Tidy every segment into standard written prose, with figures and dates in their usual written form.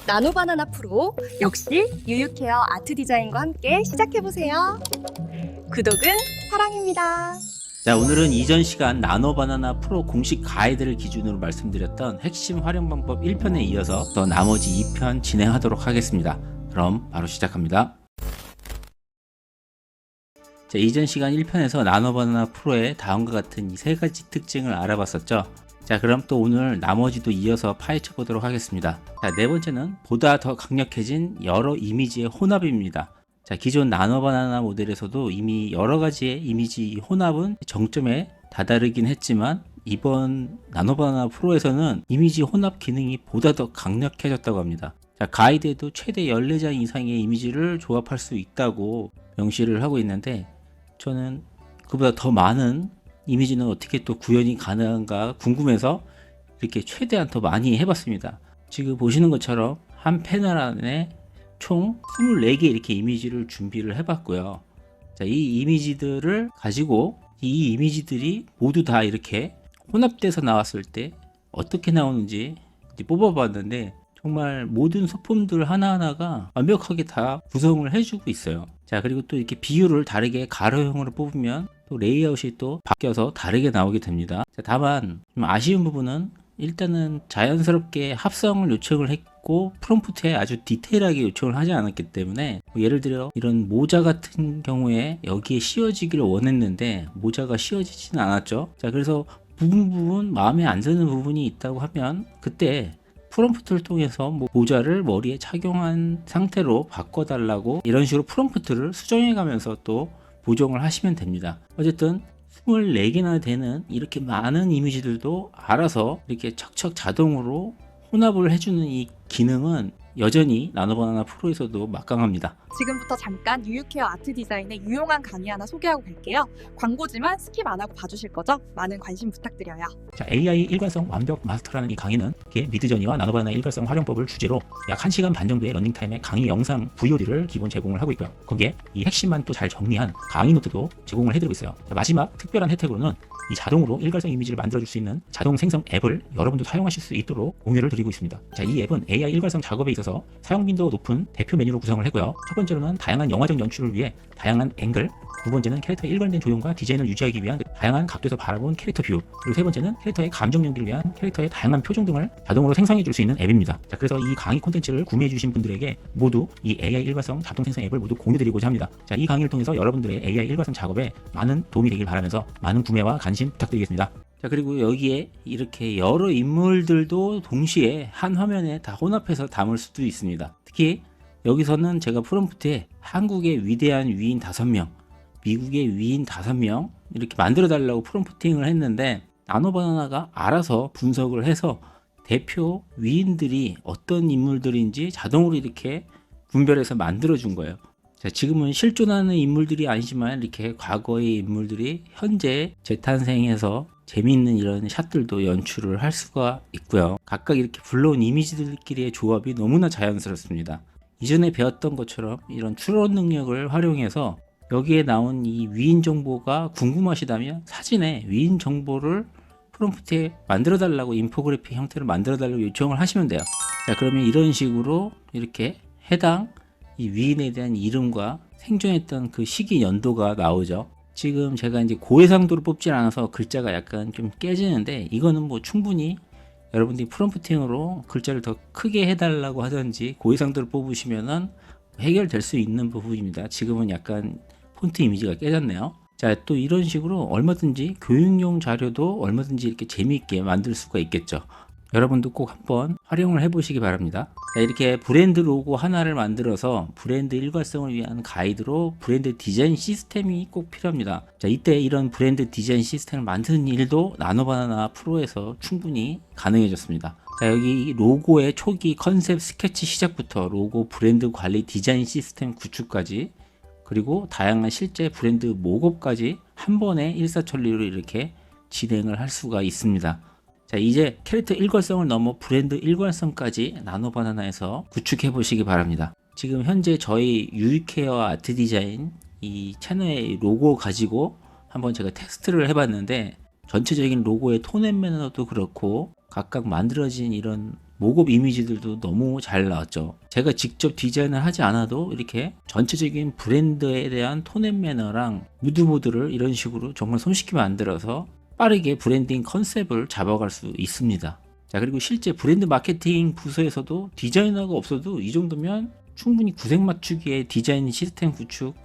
나노바나나 프로, 역시 유유케어 아트 디자인과 함께 시작해보세요. 구독은 사랑입니다. 자, 오늘은 이전 시간 나노바나나 프로 공식 가이드를 기준으로 말씀드렸던 핵심 활용 방법 1편에 이어서 더 나머지 2편 진행하도록 하겠습니다. 그럼 바로 시작합니다. 자, 이전 시간 1편에서 나노바나나 프로의 다음과 같은 이 세 가지 특징을 알아봤었죠. 자, 그럼 또 오늘 나머지도 이어서 파헤쳐 보도록 하겠습니다. 자, 네 번째는 보다 더 강력해진 여러 이미지의 혼합입니다. 자, 기존 나노바나나 모델에서도 이미 여러 가지의 이미지 혼합은 정점에 다다르긴 했지만 이번 나노바나나 프로에서는 이미지 혼합 기능이 보다 더 강력해졌다고 합니다. 자, 가이드에도 최대 14장 이상의 이미지를 조합할 수 있다고 명시를 하고 있는데, 저는 그보다 더 많은 이미지는 어떻게 또 구현이 가능한가 궁금해서 이렇게 최대한 더 많이 해봤습니다. 지금 보시는 것처럼 한 패널 안에 총 24개 이렇게 이미지를 준비를 해봤고요. 자, 이 이미지들을 가지고 이 이미지들이 모두 다 이렇게 혼합돼서 나왔을 때 어떻게 나오는지 뽑아봤는데, 정말 모든 소품들 하나하나가 완벽하게 다 구성을 해주고 있어요. 자, 그리고 또 이렇게 비율을 다르게 가로형으로 뽑으면 또 레이아웃이 또 바뀌어서 다르게 나오게 됩니다. 자, 다만 좀 아쉬운 부분은 일단은 자연스럽게 합성을 요청을 했고 프롬프트에 아주 디테일하게 요청을 하지 않았기 때문에, 예를 들어 이런 모자 같은 경우에 여기에 씌워지기를 원했는데 모자가 씌워지지는 않았죠. 자, 그래서 부분 마음에 안 드는 부분이 있다고 하면 그때 프롬프트를 통해서 모자를 머리에 착용한 상태로 바꿔달라고 이런 식으로 프롬프트를 수정해 가면서 또 보정을 하시면 됩니다. 어쨌든 24개나 되는 이렇게 많은 이미지들도 알아서 이렇게 척척 자동으로 혼합을 해주는 이 기능은 여전히 나노바나나 프로에서도 막강합니다. 지금부터 잠깐 유유케어 아트 디자인의 유용한 강의 하나 소개하고 갈게요. 광고지만 스킵 안 하고 봐주실 거죠? 많은 관심 부탁드려요. 자, AI 일관성 완벽 마스터라는 이 강의는 미드저니와 나노바나나 일관성 활용법을 주제로 약 1시간 반 정도의 러닝타임의 강의 영상 VOD를 기본 제공을 하고 있고요. 거기에 이 핵심만 또 잘 정리한 강의 노트도 제공을 해드리고 있어요. 자, 마지막 특별한 혜택으로는 이 자동으로 일괄성 이미지를 만들어줄 수 있는 자동 생성 앱을 여러분도 사용하실 수 있도록 공유를 드리고 있습니다. 자, 이 앱은 AI 일괄성 작업에 있어서 사용 빈도 높은 대표 메뉴로 구성을 했고요. 첫 번째로는 다양한 영화적 연출을 위해 다양한 앵글, 두 번째는 캐릭터의 일관된 조형과 디자인을 유지하기 위한 다양한 각도에서 바라본 캐릭터 뷰, 그리고 세 번째는 캐릭터의 감정 연기를 위한 캐릭터의 다양한 표정 등을 자동으로 생성해 줄 수 있는 앱입니다. 자, 그래서 이 강의 콘텐츠를 구매해 주신 분들에게 모두 이 AI 일관성 자동 생성 앱을 모두 공유드리고자 합니다. 자, 이 강의를 통해서 여러분들의 AI 일관성 작업에 많은 도움이 되길 바라면서 많은 구매와 관심 부탁드리겠습니다. 자, 그리고 여기에 이렇게 여러 인물들도 동시에 한 화면에 다 혼합해서 담을 수도 있습니다. 특히 여기서는 제가 프롬프트에 한국의 위대한 위인 5명, 미국의 위인 5명 이렇게 만들어 달라고 프롬프팅을 했는데, 나노바나나가 알아서 분석을 해서 대표 위인들이 어떤 인물들인지 자동으로 이렇게 분별해서 만들어 준 거예요. 자, 지금은 실존하는 인물들이 아니지만 이렇게 과거의 인물들이 현재 재탄생해서 재미있는 이런 샷들도 연출을 할 수가 있고요. 각각 이렇게 불러온 이미지들끼리의 조합이 너무나 자연스럽습니다. 이전에 배웠던 것처럼 이런 추론 능력을 활용해서 여기에 나온 이 위인 정보가 궁금하시다면 사진에 위인 정보를 프롬프트에 만들어 달라고, 인포그래픽 형태로 만들어 달라고 요청을 하시면 돼요. 자, 그러면 이런 식으로 이렇게 해당 이 위인에 대한 이름과 생존했던 그 시기 연도가 나오죠. 지금 제가 이제 고해상도로 뽑질 않아서 글자가 약간 좀 깨지는데, 이거는 뭐 충분히 여러분들이 프롬프팅으로 글자를 더 크게 해달라고 하든지 고해상도를 뽑으시면은 해결될 수 있는 부분입니다. 지금은 약간 폰트 이미지가 깨졌네요. 자, 또 이런 식으로 얼마든지 교육용 자료도 얼마든지 이렇게 재미있게 만들 수가 있겠죠. 여러분도 꼭 한번 활용을 해보시기 바랍니다. 자, 이렇게 브랜드 로고 하나를 만들어서 브랜드 일관성을 위한 가이드로 브랜드 디자인 시스템이 꼭 필요합니다. 자, 이때 이런 브랜드 디자인 시스템을 만드는 일도 나노바나나 프로에서 충분히 가능해졌습니다. 자, 여기 로고의 초기 컨셉 스케치 시작부터 로고 브랜드 관리 디자인 시스템 구축까지, 그리고 다양한 실제 브랜드 모급까지 한 번에 일사천리로 이렇게 진행을 할 수가 있습니다. 자, 이제 캐릭터 일관성을 넘어 브랜드 일관성까지 나노바나나에서 구축해 보시기 바랍니다. 지금 현재 저희 유유케어 아트 디자인 이 채널의 로고 가지고 한번 제가 테스트를 해봤는데, 전체적인 로고의 톤 앤 매너도 그렇고 각각 만들어진 이런 모급 이미지들도 너무 잘 나왔죠. 제가 직접 디자인을 하지 않아도 이렇게 전체적인 브랜드에 대한 톤 앤 매너랑 무드보드를 이런 식으로 정말 손쉽게 만들어서 빠르게 브랜딩 컨셉을 잡아갈 수 있습니다. 자, 그리고 실제 브랜드 마케팅 부서에서도 디자이너가 없어도 이 정도면 충분히 구색 맞추기의 디자인 시스템 구축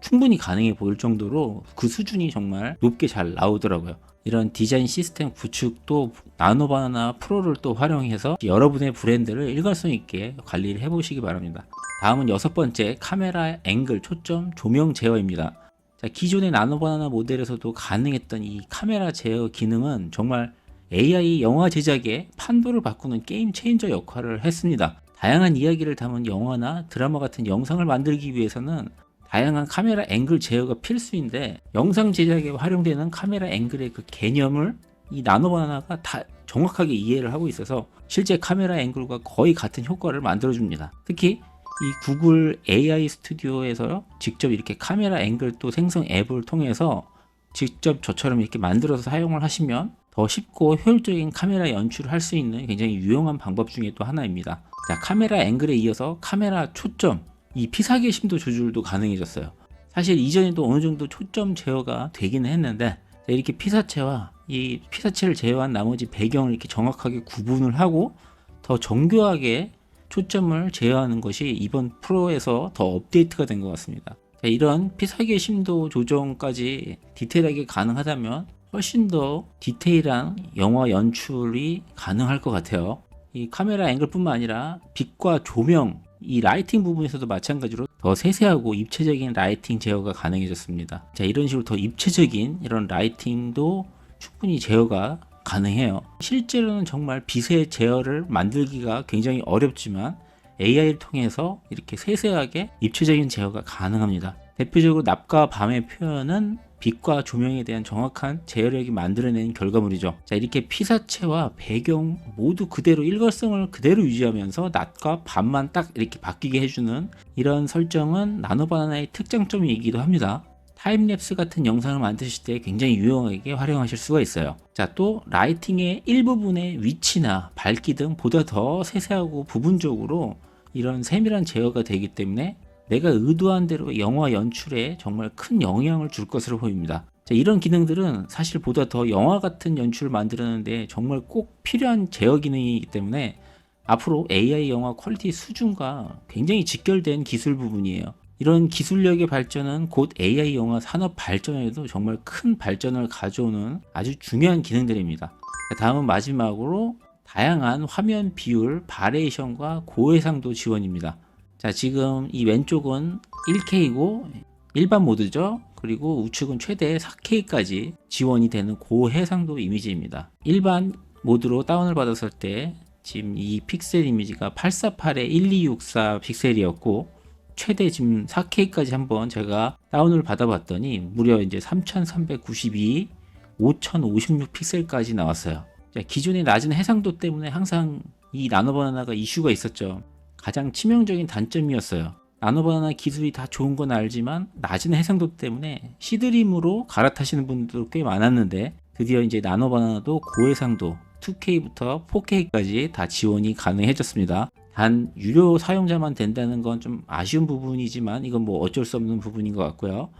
충분히 가능해 보일 정도로 그 수준이 정말 높게 잘 나오더라고요. 이런 디자인 시스템 구축도 나노바나나 프로를 또 활용해서 여러분의 브랜드를 일관성 있게 관리를 해보시기 바랍니다. 다음은 6번째, 카메라 앵글 초점 조명 제어입니다. 자, 기존의 나노바나나 모델에서도 가능했던 이 카메라 제어 기능은 정말 AI 영화 제작의 판도를 바꾸는 게임 체인저 역할을 했습니다. 다양한 이야기를 담은 영화나 드라마 같은 영상을 만들기 위해서는 다양한 카메라 앵글 제어가 필수인데, 영상 제작에 활용되는 카메라 앵글의 그 개념을 이 나노바나나가 다 정확하게 이해를 하고 있어서 실제 카메라 앵글과 거의 같은 효과를 만들어줍니다. 특히 이 구글 AI 스튜디오에서 직접 이렇게 카메라 앵글 또 생성 앱을 통해서 직접 저처럼 이렇게 만들어서 사용을 하시면 더 쉽고 효율적인 카메라 연출을 할 수 있는 굉장히 유용한 방법 중에 또 하나입니다. 자, 카메라 앵글에 이어서 카메라 초점, 이 피사계 심도 조절도 가능해졌어요. 사실 이전에도 어느 정도 초점 제어가 되기는 했는데, 이렇게 피사체와 이 피사체를 제어한 나머지 배경을 이렇게 정확하게 구분을 하고 더 정교하게 초점을 제어하는 것이 이번 프로에서 더 업데이트가 된 것 같습니다. 자, 이런 피사계 심도 조정까지 디테일하게 가능하다면 훨씬 더 디테일한 영화 연출이 가능할 것 같아요. 이 카메라 앵글뿐만 아니라 빛과 조명, 이 라이팅 부분에서도 마찬가지로 더 세세하고 입체적인 라이팅 제어가 가능해졌습니다. 자, 이런 식으로 더 입체적인 이런 라이팅도 충분히 제어가 가능해요. 실제로는 정말 빛의 제어를 만들기가 굉장히 어렵지만 AI를 통해서 이렇게 세세하게 입체적인 제어가 가능합니다. 대표적으로 낮과 밤의 표현은 빛과 조명에 대한 정확한 제어력이 만들어낸 결과물이죠. 자, 이렇게 피사체와 배경 모두 그대로 일관성을 그대로 유지하면서 낮과 밤만 딱 이렇게 바뀌게 해주는 이런 설정은 나노바나나의 특장점이기도 합니다. 타임랩스 같은 영상을 만드실 때 굉장히 유용하게 활용하실 수가 있어요. 자, 또 라이팅의 일부분의 위치나 밝기 등 보다 더 세세하고 부분적으로 이런 세밀한 제어가 되기 때문에 내가 의도한 대로 영화 연출에 정말 큰 영향을 줄 것으로 보입니다. 자, 이런 기능들은 사실 보다 더 영화 같은 연출을 만들었는데 정말 꼭 필요한 제어 기능이기 때문에 앞으로 AI 영화 퀄리티 수준과 굉장히 직결된 기술 부분이에요. 이런 기술력의 발전은 곧 AI 영화 산업 발전에도 정말 큰 발전을 가져오는 아주 중요한 기능들입니다. 자, 다음은 마지막으로 다양한 화면 비율, 바리에이션과 고해상도 지원입니다. 자, 지금 이 왼쪽은 1K고 일반 모드죠. 그리고 우측은 최대 4K까지 지원이 되는 고해상도 이미지입니다. 일반 모드로 다운을 받았을 때 지금 이 픽셀 이미지가 848에 1264 픽셀이었고, 최대 지금 4K까지 한번 제가 다운을 받아봤더니 무려 이제 3392, 5056 픽셀까지 나왔어요. 자, 기존의 낮은 해상도 때문에 항상 이 나노바나나가 이슈가 있었죠. 가장 치명적인 단점이었어요. 나노바나나 기술이 다 좋은 건 알지만 낮은 해상도 때문에 시드림으로 갈아타시는 분들도 꽤 많았는데, 드디어 이제 나노바나나도 고해상도 2K부터 4K까지 다 지원이 가능해졌습니다. 단 유료 사용자만 된다는 건 좀 아쉬운 부분이지만 이건 뭐 어쩔 수 없는 부분인 것 같고요.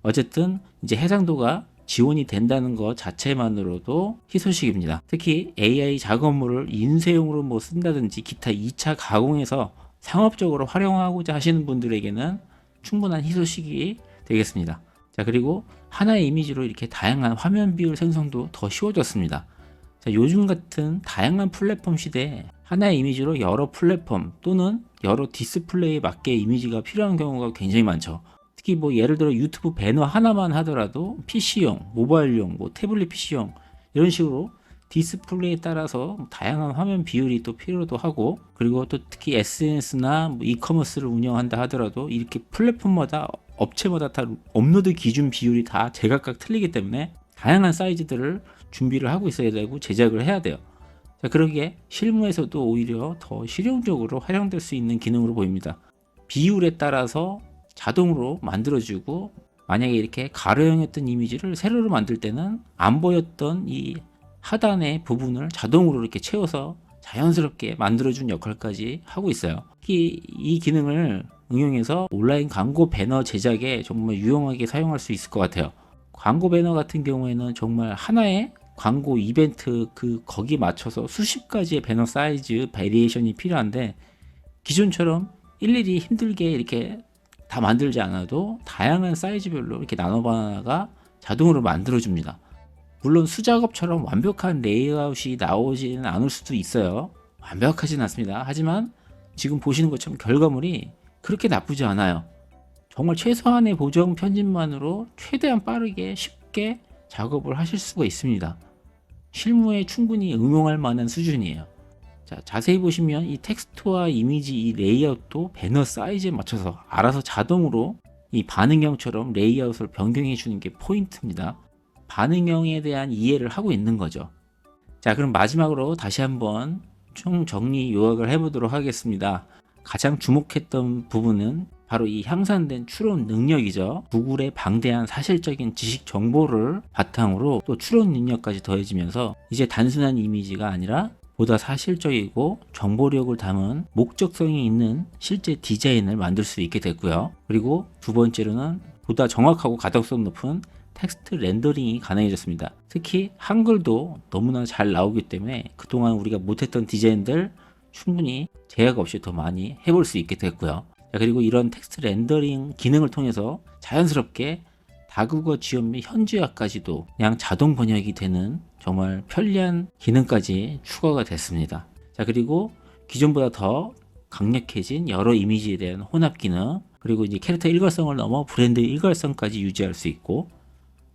어쨌든 이제 해상도가 지원이 된다는 것 자체만으로도 희소식입니다. 특히 AI 작업물을 인쇄용으로 뭐 쓴다든지 기타 2차 가공해서 상업적으로 활용하고자 하시는 분들에게는 충분한 희소식이 되겠습니다. 자, 그리고 하나의 이미지로 이렇게 다양한 화면 비율 생성도 더 쉬워졌습니다. 자, 요즘 같은 다양한 플랫폼 시대에 하나의 이미지로 여러 플랫폼 또는 여러 디스플레이에 맞게 이미지가 필요한 경우가 굉장히 많죠. 특히 뭐 예를 들어 유튜브 배너 하나만 하더라도 PC용, 모바일용, 뭐 태블릿 PC용 이런 식으로 디스플레이에 따라서 다양한 화면 비율이 또 필요도 하고, 그리고 또 특히 SNS나 뭐 이커머스를 운영한다 하더라도 이렇게 플랫폼마다 업체마다 다 업로드 기준 비율이 다 제각각 틀리기 때문에 다양한 사이즈들을 준비를 하고 있어야 되고 제작을 해야 돼요. 자, 그러기에 실무에서도 오히려 더 실용적으로 활용될 수 있는 기능으로 보입니다. 비율에 따라서 자동으로 만들어주고, 만약에 이렇게 가로형이었던 이미지를 세로로 만들 때는 안 보였던 이 하단의 부분을 자동으로 이렇게 채워서 자연스럽게 만들어준 역할까지 하고 있어요. 특히 이 기능을 응용해서 온라인 광고 배너 제작에 정말 유용하게 사용할 수 있을 것 같아요. 광고 배너 같은 경우에는 정말 하나의 광고 이벤트 거기 맞춰서 수십 가지의 배너 사이즈 베리에이션이 필요한데, 기존처럼 일일이 힘들게 이렇게 다 만들지 않아도 다양한 사이즈별로 이렇게 나노바나나가 자동으로 만들어줍니다. 물론 수작업처럼 완벽한 레이아웃이 나오지는 않을 수도 있어요. 완벽하진 않습니다. 하지만 지금 보시는 것처럼 결과물이 그렇게 나쁘지 않아요. 정말 최소한의 보정 편집만으로 최대한 빠르게 쉽게 작업을 하실 수가 있습니다. 실무에 충분히 응용할 만한 수준이에요. 자, 자세히 보시면 이 텍스트와 이미지 이 레이아웃도 배너 사이즈에 맞춰서 알아서 자동으로 이 반응형처럼 레이아웃을 변경해 주는 게 포인트입니다. 반응형에 대한 이해를 하고 있는 거죠. 자, 그럼 마지막으로 다시 한번 총 정리 요약을 해보도록 하겠습니다. 가장 주목했던 부분은 바로 이 향상된 추론 능력이죠. 구글의 방대한 사실적인 지식 정보를 바탕으로 또 추론 능력까지 더해지면서 이제 단순한 이미지가 아니라 보다 사실적이고 정보력을 담은 목적성이 있는 실제 디자인을 만들 수 있게 됐고요. 그리고 두 번째로는 보다 정확하고 가독성 높은 텍스트 렌더링이 가능해졌습니다. 특히 한글도 너무나 잘 나오기 때문에 그동안 우리가 못했던 디자인들 충분히 제약 없이 더 많이 해볼 수 있게 됐고요. 자, 그리고 이런 텍스트 렌더링 기능을 통해서 자연스럽게 다국어 지원 및 현지화까지도 그냥 자동 번역이 되는 정말 편리한 기능까지 추가가 됐습니다. 자, 그리고 기존보다 더 강력해진 여러 이미지에 대한 혼합 기능, 그리고 이제 캐릭터 일관성을 넘어 브랜드 일관성까지 유지할 수 있고,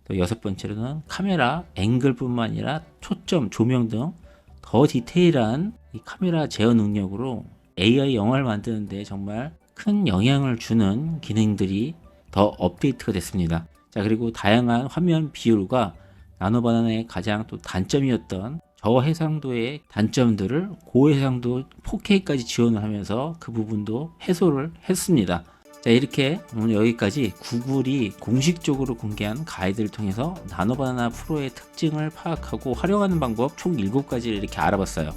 또 여섯 번째로는 카메라 앵글뿐만 아니라 초점, 조명 등 더 디테일한 이 카메라 제어 능력으로 AI 영화를 만드는데 정말 큰 영향을 주는 기능들이 더 업데이트가 됐습니다. 자, 그리고 다양한 화면 비율과 나노바나나의 가장 또 단점이었던 저해상도의 단점들을 고해상도 4K까지 지원을 하면서 그 부분도 해소를 했습니다. 자, 이렇게 오늘 여기까지 구글이 공식적으로 공개한 가이드를 통해서 나노바나나 프로의 특징을 파악하고 활용하는 방법 총 7가지를 이렇게 알아봤어요.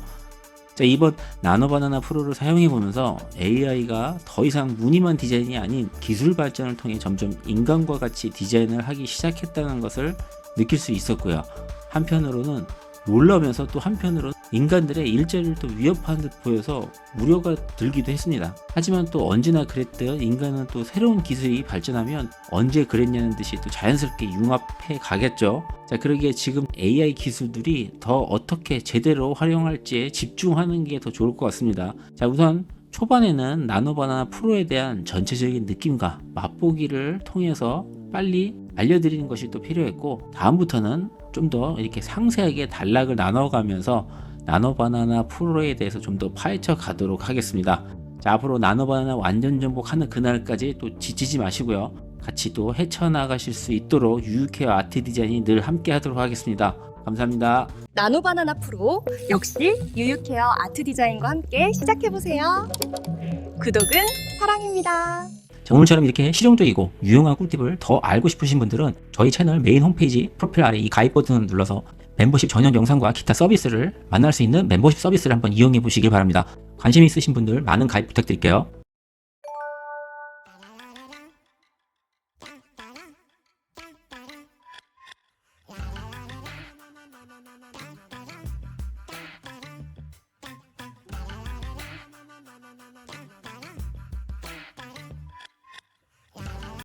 자, 이번 나노바나나 프로를 사용해 보면서 AI가 더 이상 무늬만 디자인이 아닌 기술 발전을 통해 점점 인간과 같이 디자인을 하기 시작했다는 것을 느낄 수 있었고요. 한편으로는 놀라면서 또 한편으로는 인간들의 일자리를 또 위협하는 듯 보여서 우려가 들기도 했습니다. 하지만 또 언제나 그랬듯 인간은 또 새로운 기술이 발전하면 언제 그랬냐는 듯이 또 자연스럽게 융합해 가겠죠. 자, 그러기에 지금 AI 기술들이 더 어떻게 제대로 활용할지에 집중하는 게 더 좋을 것 같습니다. 자, 우선 초반에는 나노바나나 프로에 대한 전체적인 느낌과 맛보기를 통해서 빨리 알려드리는 것이 또 필요했고, 다음부터는 좀 더 이렇게 상세하게 단락을 나눠가면서 나노바나나 프로에 대해서 좀 더 파헤쳐 가도록 하겠습니다. 자, 앞으로 나노바나나 완전 정복하는 그날까지 또 지치지 마시고요. 같이 또 헤쳐나가실 수 있도록 유유케어 아트 디자인이 늘 함께 하도록 하겠습니다. 감사합니다. 나노바나나 프로 역시 유유케어 아트 디자인과 함께 시작해보세요. 구독은 사랑입니다. 자, 오늘처럼 이렇게 실용적이고 유용한 꿀팁을 더 알고 싶으신 분들은 저희 채널 메인 홈페이지 프로필 아래 이 가입 버튼을 눌러서 멤버십 전용 영상과 기타 서비스를 만날 수 있는 멤버십 서비스를 한번 이용해 보시길 바랍니다. 관심 있으신 분들 많은 가입 부탁드릴게요.